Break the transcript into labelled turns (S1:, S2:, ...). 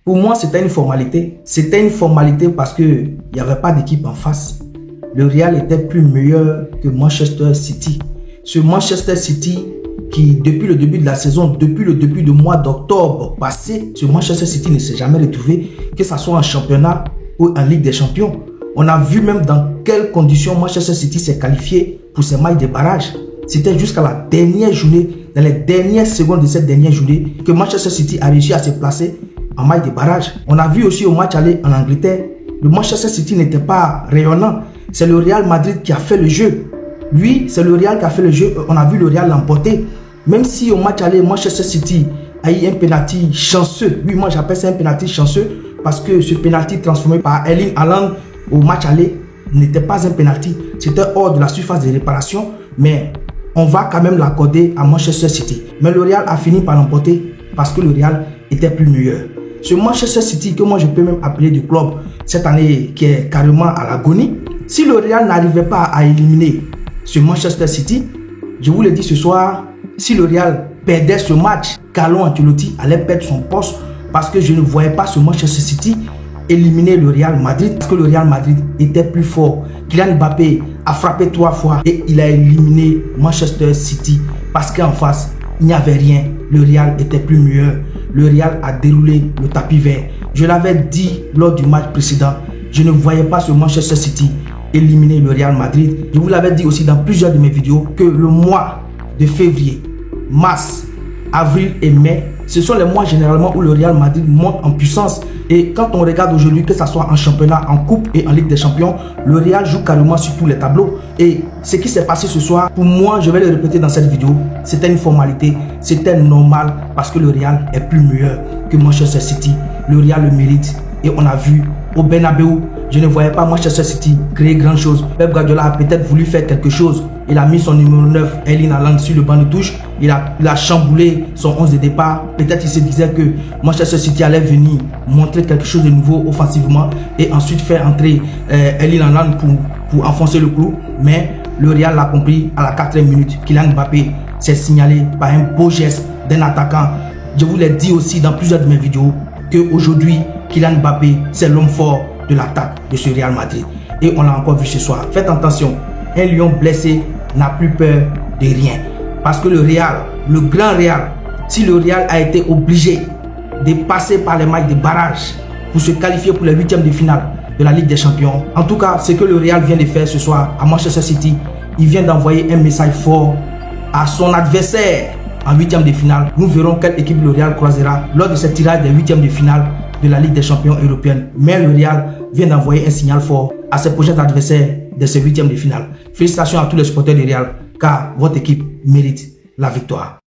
S1: Pour moi, c'était une formalité. C'était une formalité parce qu'il n'y avait pas d'équipe en face. Le Real était plus meilleur que Manchester City. Ce Manchester City qui, depuis le début de la saison, depuis le début du mois d'octobre passé, ce Manchester City ne s'est jamais retrouvé, que ce soit en championnat ou en Ligue des Champions. On a vu même dans quelles conditions Manchester City s'est qualifié pour ses matchs de barrage. C'était jusqu'à la dernière journée, dans les dernières secondes de cette dernière journée, que Manchester City a réussi à se placer en match de barrage. On a vu aussi au match aller en Angleterre, le Manchester City n'était pas rayonnant. C'est le Real Madrid qui a fait le jeu. Oui, c'est le Real qui a fait le jeu. On a vu le Real l'emporter. Même si au match aller, Manchester City a eu un penalty chanceux. Oui, moi j'appelle ça un penalty chanceux parce que ce penalty transformé par Erling Haaland au match aller n'était pas un penalty. C'était hors de la surface de réparation. Mais on va quand même l'accorder à Manchester City. Mais le Real a fini par l'emporter parce que le Real était plus meilleur. Ce Manchester City que moi je peux même appeler du club cette année qui est carrément à l'agonie. Si le Real n'arrivait pas à éliminer ce Manchester City, je vous le dis ce soir, si le Real perdait ce match, Carlo Ancelotti allait perdre son poste parce que je ne voyais pas ce Manchester City éliminer le Real Madrid parce que le Real Madrid était plus fort. Kylian Mbappé a frappé 3 fois et il a éliminé Manchester City parce qu'en face, il n'y avait rien. Le Real était plus meilleur. Le Real a déroulé le tapis vert. Je l'avais dit lors du match précédent, je ne voyais pas ce Manchester City éliminer le Real Madrid. Je vous l'avais dit aussi dans plusieurs de mes vidéos que le mois de février, mars, avril et mai, ce sont les mois généralement où le Real Madrid monte en puissance. Et quand on regarde aujourd'hui, que ce soit en championnat, en coupe et en Ligue des Champions, le Real joue carrément sur tous les tableaux. Et ce qui s'est passé ce soir, pour moi, je vais le répéter dans cette vidéo, c'était une formalité, c'était normal parce que le Real est plus meilleur que Manchester City. Le Real le mérite et on a vu au Bernabeu, je ne voyais pas Manchester City créer grand chose. Pep Guardiola a peut-être voulu faire quelque chose. Il a mis son numéro 9, Erling Haaland, sur le banc de touche. Il a chamboulé son 11 de départ. Peut-être il se disait que Manchester City allait venir montrer quelque chose de nouveau offensivement et ensuite faire entrer Erling Haaland pour enfoncer le clou. Mais le Real l'a compris à la 4e minute. Kylian Mbappé s'est signalé par un beau geste d'un attaquant. Je vous l'ai dit aussi dans plusieurs de mes vidéos qu'aujourd'hui, Kylian Mbappé, c'est l'homme fort de l'attaque de ce Real Madrid. Et on l'a encore vu ce soir. Faites attention, un lion blessé n'a plus peur de rien. Parce que le Real, le grand Real, si le Real a été obligé de passer par les matchs de barrage pour se qualifier pour les 8e de finale de la Ligue des Champions, en tout cas, ce que le Real vient de faire ce soir à Manchester City, il vient d'envoyer un message fort à son adversaire en 8e de finale. Nous verrons quelle équipe le Real croisera lors de ce tirage des 8e de finale de la Ligue des Champions européenne. Mais le Real vient d'envoyer un signal fort à ses prochains adversaires de ces 8e de finale. Félicitations à tous les supporters du Real car votre équipe mérite la victoire.